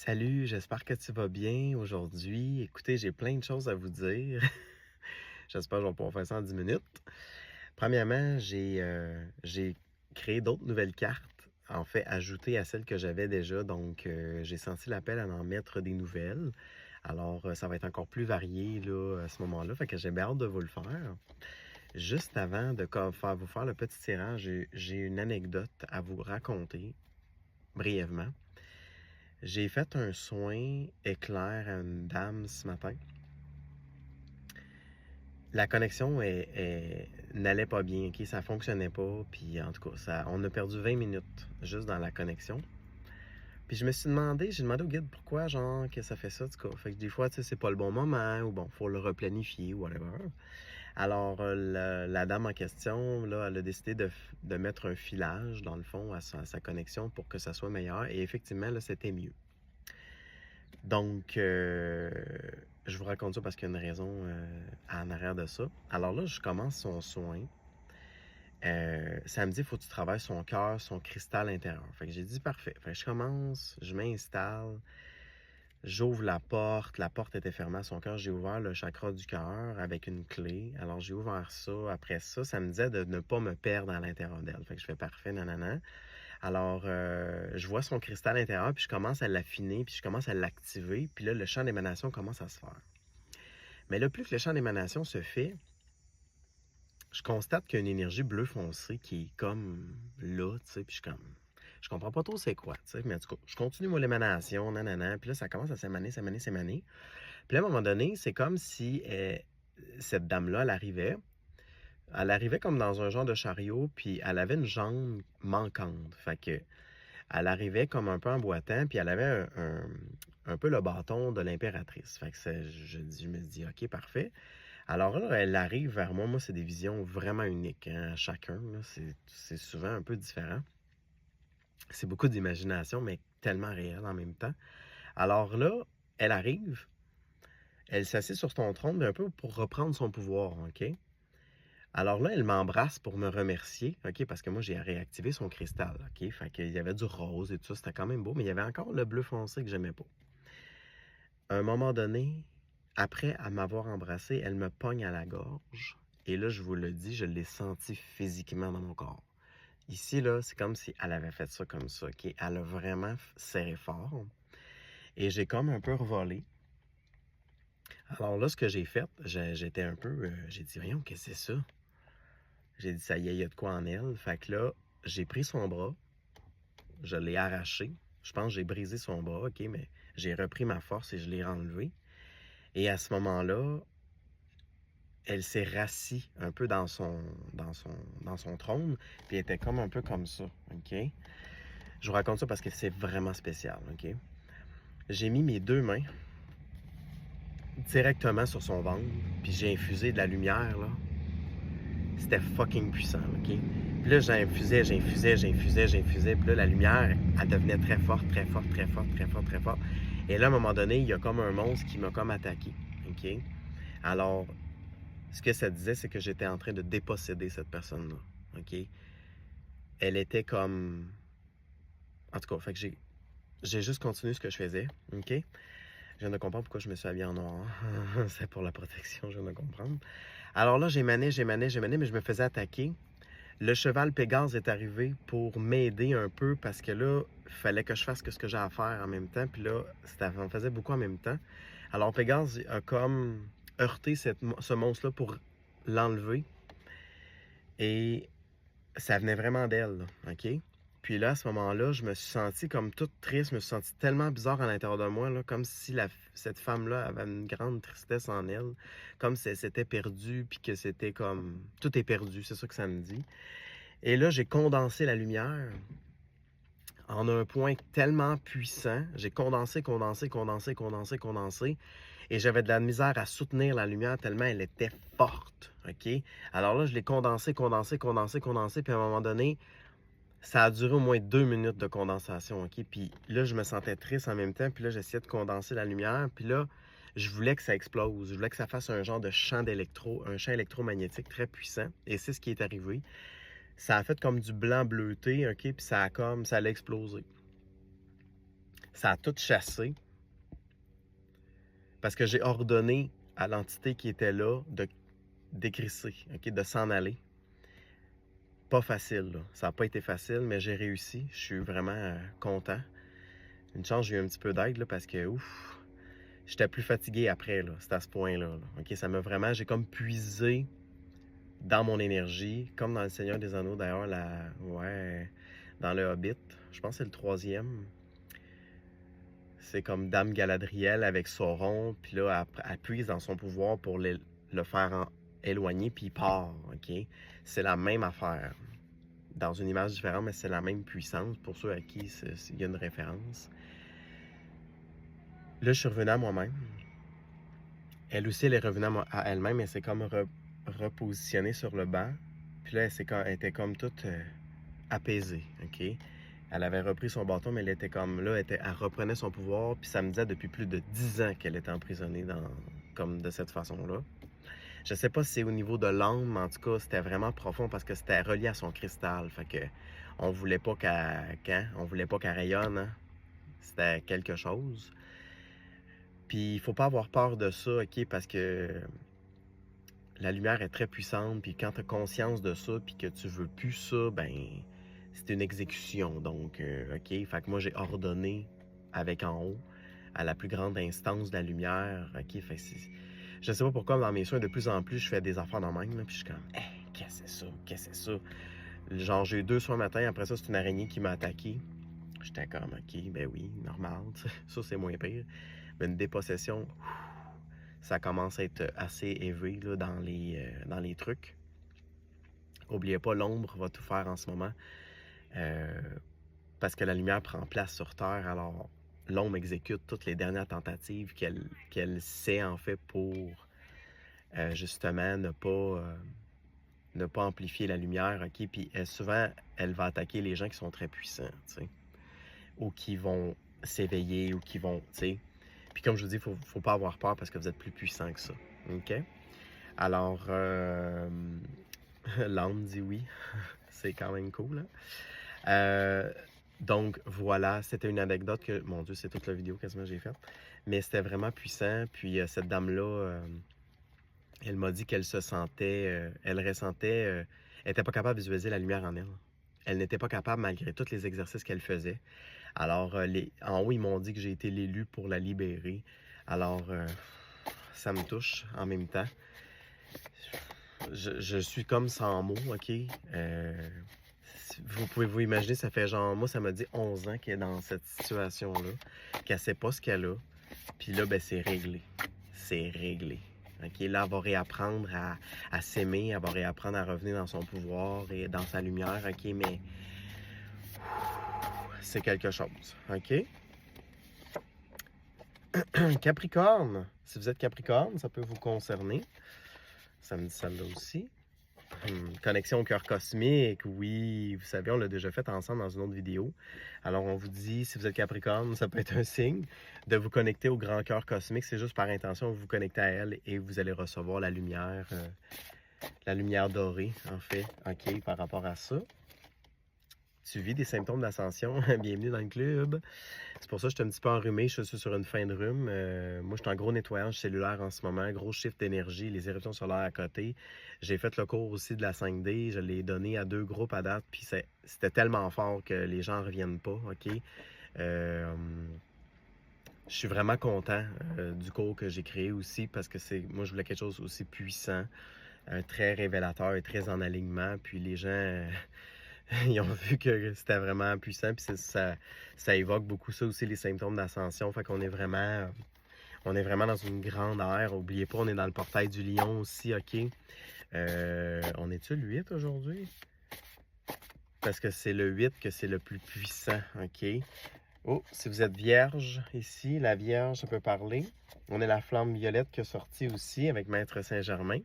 Salut, j'espère que tu vas bien aujourd'hui. Écoutez, j'ai plein de choses à vous dire. J'espère que je vais pouvoir faire ça en 10 minutes. Premièrement, j'ai créé d'autres nouvelles cartes, en fait, ajoutées à celles que j'avais déjà. Donc, j'ai senti l'appel à en mettre des nouvelles. Alors, ça va être encore plus varié là, à ce moment-là. Fait que j'ai bien hâte de vous le faire. Juste avant de vous faire le petit tirage, j'ai une anecdote à vous raconter brièvement. J'ai fait un soin éclair à une dame ce matin. La connexion n'allait pas bien, ok? Ça fonctionnait pas, puis en tout cas, on a perdu 20 minutes juste dans la connexion. Puis j'ai demandé au guide pourquoi, genre, que ça fait ça, en tout cas. Fait que des fois, tu sais, c'est pas le bon moment, ou bon, faut le replanifier, ou whatever. Alors, la dame en question, là, elle a décidé de mettre un filage, dans le fond, à sa connexion pour que ça soit meilleur, et effectivement, là, c'était mieux. Donc, je vous raconte ça parce qu'il y a une raison en arrière de ça. Alors là, je commence son soin. Ça me dit, il faut que tu travailles son cœur, son cristal intérieur. Fait que j'ai dit, parfait. Fait que je commence, je m'installe, j'ouvre la porte était fermée à son cœur. J'ai ouvert le chakra du cœur avec une clé. Alors, j'ai ouvert ça. Après ça, ça me disait de ne pas me perdre à l'intérieur d'elle. Fait que je fais parfait, nanana. Alors, je vois son cristal intérieur, puis je commence à l'affiner, puis je commence à l'activer, puis là, le champ d'émanation commence à se faire. Mais là, plus que le champ d'émanation se fait, je constate qu'il y a une énergie bleu foncé qui est comme là, tu sais, puis je comprends pas trop c'est quoi, tu sais, mais en tout cas, je continue moi l'émanation, nanana, puis là, ça commence à s'émaner, s'émaner, s'émaner. Puis là, à un moment donné, c'est comme si cette dame-là, elle arrivait comme dans un genre de chariot, puis elle avait une jambe manquante. Fait que elle arrivait comme un peu en boitant, puis elle avait un peu le bâton de l'impératrice. Fait que je me dis, OK, parfait. Alors là, elle arrive vers moi. Moi, c'est des visions vraiment uniques, hein, à chacun. Là. C'est souvent un peu différent. C'est beaucoup d'imagination, mais tellement réel en même temps. Alors là, elle arrive, elle s'assied sur son trône, mais un peu pour reprendre son pouvoir, OK? Alors là, elle m'embrasse pour me remercier, OK? Parce que moi, j'ai réactivé son cristal, OK? Fait qu'il y avait du rose et tout ça, c'était quand même beau, mais il y avait encore le bleu foncé que j'aimais pas. À un moment donné, après à m'avoir embrassé, elle me pogne à la gorge. Et là, je vous le dis, je l'ai senti physiquement dans mon corps. Ici, là, c'est comme si elle avait fait ça comme ça, OK? Elle a vraiment serré fort. Et j'ai comme un peu revolé. Alors là, ce que j'ai fait, j'étais un peu... j'ai dit, voyons, qu'est-ce que c'est ça? J'ai dit, ça y est, il y a de quoi en elle. Fait que là, j'ai pris son bras, je l'ai arraché. Je pense que j'ai brisé son bras, OK? Mais j'ai repris ma force et je l'ai enlevé. Et à ce moment-là, elle s'est rassie un peu dans son trône, puis elle était comme un peu comme ça, OK? Je vous raconte ça parce que c'est vraiment spécial, OK? J'ai mis mes deux mains directement sur son ventre, puis j'ai infusé de la lumière, là. C'était fucking puissant, OK? Puis là, j'infusais, puis là, la lumière, elle devenait très forte, très forte, très forte, très forte, très forte. Et là, à un moment donné, il y a comme un monstre qui m'a comme attaqué, OK? Alors, ce que ça disait, c'est que j'étais en train de déposséder cette personne-là, OK? Elle était comme... En tout cas, fait que j'ai juste continué ce que je faisais, OK? Je viens de comprendre pourquoi je me suis habillé en noir. C'est pour la protection, je viens de comprendre. Alors là, mais je me faisais attaquer. Le cheval Pégase est arrivé pour m'aider un peu parce que là, il fallait que je fasse ce que j'ai à faire en même temps. Puis là, ça en faisait beaucoup en même temps. Alors Pégase a comme heurté ce monstre-là pour l'enlever. Et ça venait vraiment d'elle, OK? Puis là, à ce moment-là, je me suis senti comme toute triste, je me suis senti tellement bizarre à l'intérieur de moi, là, comme si cette femme-là avait une grande tristesse en elle, comme si elle s'était perdue, puis que c'était comme... Tout est perdu, c'est ça que ça me dit. Et là, j'ai condensé la lumière en un point tellement puissant. J'ai condensé. Et j'avais de la misère à soutenir la lumière tellement elle était forte, OK? Alors là, je l'ai condensé. Puis à un moment donné, ça a duré au moins 2 minutes de condensation, OK? Puis là, je me sentais triste en même temps. Puis là, j'essayais de condenser la lumière. Puis là, je voulais que ça explose. Je voulais que ça fasse un genre de un champ électromagnétique très puissant. Et c'est ce qui est arrivé. Ça a fait comme du blanc bleuté, OK? Puis ça allait exploser. ça a tout chassé parce que j'ai ordonné à l'entité qui était là de décrisser, OK, de s'en aller. Pas facile, là. Ça n'a pas été facile, mais j'ai réussi. Je suis vraiment content. Une chance, j'ai eu un petit peu d'aide, là, parce que, ouf, j'étais plus fatigué après, là. C'était à ce point-là, là. OK, ça m'a vraiment... J'ai comme puisé dans mon énergie, comme dans Le Seigneur des Anneaux, d'ailleurs, dans le Hobbit. Je pense que c'est le 3e. C'est comme Dame Galadriel avec Sauron, puis là, elle puise dans son pouvoir pour le faire éloigner, puis il part, OK? C'est la même affaire. Dans une image différente, mais c'est la même puissance, pour ceux à qui il y a une référence. Là, je suis revenu à moi-même. Elle aussi, elle est revenue à elle-même, elle s'est comme repositionnée sur le banc. Puis là, elle était comme toute apaisée, OK? Elle avait repris son bâton, mais elle était comme là, elle reprenait son pouvoir, puis ça me disait depuis plus de 10 ans qu'elle était emprisonnée comme de cette façon-là. Je sais pas si c'est au niveau de l'âme, mais en tout cas, c'était vraiment profond parce que c'était relié à son cristal. Fait que on voulait pas qu'elle rayonne, hein? C'était quelque chose. Puis il faut pas avoir peur de ça, OK, parce que la lumière est très puissante, puis quand tu as conscience de ça, puis que tu veux plus ça, ben c'est une exécution. Donc, OK, fait que moi j'ai ordonné avec en haut à la plus grande instance de la lumière, OK, fait je sais pas pourquoi dans mes soins, de plus en plus, je fais des affaires dans même, là, puis je suis comme, qu'est-ce que c'est ça? Qu'est-ce que c'est ça? Genre, j'ai eu 2 soins matin, après ça, c'est une araignée qui m'a attaqué. J'étais comme, OK, ben oui, normal, ça c'est moins pire. Mais une dépossession, ça commence à être assez élevé là, dans les trucs. N'oubliez pas, l'ombre va tout faire en ce moment. Parce que la lumière prend place sur Terre, alors l'ombre exécute toutes les dernières tentatives qu'elle sait en fait pour justement ne pas amplifier la lumière, OK? Puis souvent, elle va attaquer les gens qui sont très puissants, tu sais, ou qui vont s'éveiller, ou qui vont, tu sais. Puis comme je vous dis, faut pas avoir peur parce que vous êtes plus puissant que ça, OK? Alors, l'âme dit oui, c'est quand même cool, hein? Donc voilà, c'était une anecdote que, mon Dieu, c'est toute la vidéo quasiment que j'ai faite, mais c'était vraiment puissant. Puis cette dame-là, elle m'a dit qu'elle se sentait, elle ressentait, elle n'était pas capable de visualiser la lumière en elle. Elle n'était pas capable malgré tous les exercices qu'elle faisait. Alors, en haut, ils m'ont dit que j'ai été l'élu pour la libérer. Alors, ça me touche en même temps. Je suis comme sans mots, OK? Vous pouvez vous imaginer, ça fait genre, moi, ça m'a dit 11 ans qu'elle est dans cette situation-là, qu'elle sait pas ce qu'elle a. Puis là, ben, c'est réglé. C'est réglé. OK? Là, elle va réapprendre à s'aimer, elle va réapprendre à revenir dans son pouvoir et dans sa lumière, OK? Mais c'est quelque chose, OK? Capricorne. Si vous êtes Capricorne, ça peut vous concerner. Ça me dit celle-là aussi. Connexion au cœur cosmique, oui, vous savez, on l'a déjà fait ensemble dans une autre vidéo. Alors, on vous dit, si vous êtes Capricorne, ça peut être un signe de vous connecter au grand cœur cosmique. C'est juste par intention, vous vous connectez à elle et vous allez recevoir la lumière dorée, en fait, OK, par rapport à ça. Tu vis des symptômes d'ascension, bienvenue dans le club. C'est pour ça que je suis un petit peu enrhumé, je suis sur une fin de rhume. Moi, je suis en gros nettoyage cellulaire en ce moment, gros shift d'énergie, les éruptions solaires à côté. J'ai fait le cours aussi de la 5D, je l'ai donné à 2 groupes à date, puis c'était tellement fort que les gens ne reviennent pas, OK? Je suis vraiment content du cours que j'ai créé aussi, parce que moi, je voulais quelque chose aussi puissant, très révélateur et très en alignement, puis les gens... Ils ont vu que c'était vraiment puissant, puis ça évoque beaucoup ça aussi, les symptômes d'ascension. Fait qu'on est vraiment dans une grande ère. N'oubliez pas, on est dans le portail du lion aussi, OK? On est-tu le 8 aujourd'hui? Parce que c'est le 8 que c'est le plus puissant, OK? Oh, si vous êtes vierge ici, la vierge, ça peut parler. On est la flamme violette qui est sortie aussi avec Maître Saint-Germain.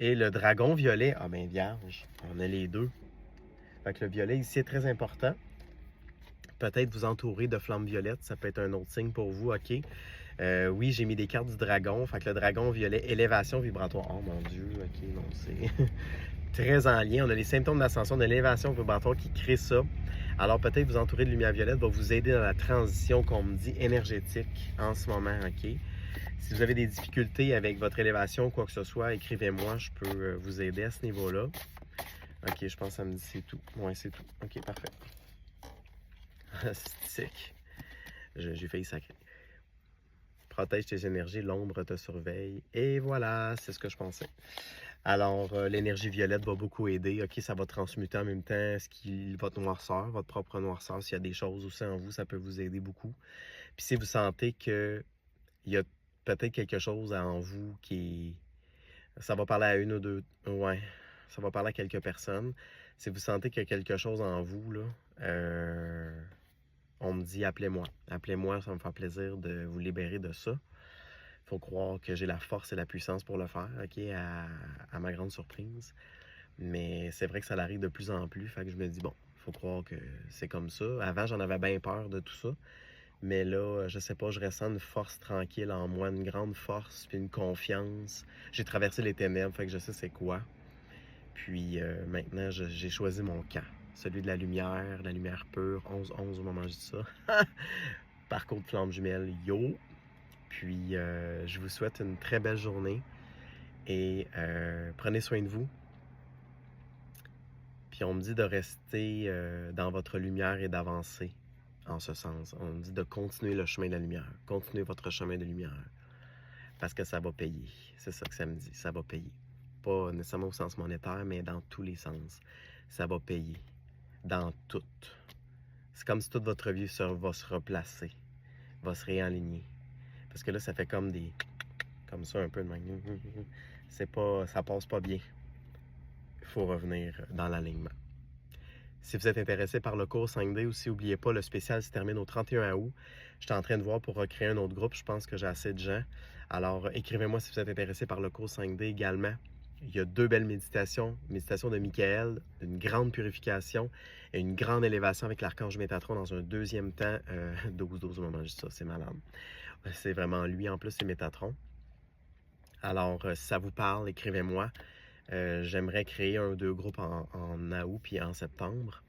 Et le dragon violet, ah ben vierge, on a les deux. Fait que le violet ici est très important. Peut-être vous entourer de flammes violettes, ça peut être un autre signe pour vous, OK? Oui, j'ai mis des cartes du dragon. Fait que le dragon violet, élévation vibratoire. Oh mon Dieu, ok, non, c'est très en lien. On a les symptômes d'ascension de l'élévation vibratoire qui crée ça. Alors peut-être vous entourer de lumière violette va vous aider dans la transition qu'on me dit énergétique en ce moment, ok? Si vous avez des difficultés avec votre élévation ou quoi que ce soit, écrivez-moi, je peux vous aider à ce niveau-là. Ok, je pense que ça me dit c'est tout. Ouais, c'est tout. Ok, parfait. C'est sick. J'ai failli sacrer. Protège tes énergies, l'ombre te surveille. Et voilà, c'est ce que je pensais. Alors, l'énergie violette va beaucoup aider. OK, ça va transmuter en même temps votre noirceur, votre propre noirceur. S'il y a des choses aussi en vous, ça peut vous aider beaucoup. Puis si vous sentez qu'il y a peut-être quelque chose en vous qui est... Ça va parler à une ou deux... Ouais, ça va parler à quelques personnes. Si vous sentez qu'il y a quelque chose en vous, là, on me dit appelez-moi. Appelez-moi, ça me fait plaisir de vous libérer de ça. Il faut croire que j'ai la force et la puissance pour le faire, OK, à ma grande surprise. Mais c'est vrai que ça arrive de plus en plus, fait que je me dis, bon, il faut croire que c'est comme ça. Avant, j'en avais bien peur de tout ça. Mais là, je sais pas, je ressens une force tranquille en moi, une grande force, puis une confiance. J'ai traversé les ténèbres, fait que je sais c'est quoi. Puis maintenant, j'ai choisi mon camp. Celui de la lumière pure, 11-11 au moment où je dis ça. Parcours de flamme jumelle, yo! Puis je vous souhaite une très belle journée et prenez soin de vous. Puis on me dit de rester dans votre lumière et d'avancer en ce sens. On me dit de continuer le chemin de la lumière. Continuez votre chemin de lumière. Parce que ça va payer. C'est ça que ça me dit. Ça va payer. Pas nécessairement au sens monétaire, mais dans tous les sens. Ça va payer. Dans tout. C'est comme si toute votre vie va se replacer. Va se réaligner. Parce que là, ça fait comme des... Comme ça, un peu de même. C'est pas... Ça passe pas bien. Il faut revenir dans l'alignement. Si vous êtes intéressé par le cours 5D aussi, n'oubliez pas, le spécial se termine au 31 août. Je suis en train de voir pour recréer un autre groupe. Je pense que j'ai assez de gens. Alors, écrivez-moi si vous êtes intéressé par le cours 5D également. Il y a 2 belles méditations. Méditation de Michael, une grande purification et une grande élévation avec l'archange Métatron dans un deuxième temps. 12-12 au moment, je dis ça, c'est malade. C'est vraiment lui, en plus, c'est Métatron. Alors, si ça vous parle, écrivez-moi. J'aimerais créer 1 ou 2 groupes en août puis en septembre.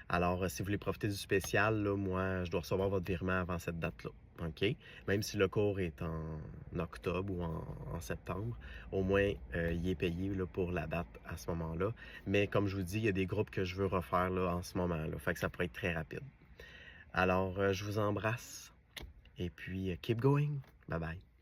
Alors, si vous voulez profiter du spécial, là, moi, je dois recevoir votre virement avant cette date-là. OK? Même si le cours est en octobre ou en septembre, au moins, il est payé là, pour la date à ce moment-là. Mais comme je vous dis, il y a des groupes que je veux refaire là, en ce moment-là. Fait que ça pourrait être très rapide. Alors, je vous embrasse. Et puis, keep going. Bye bye.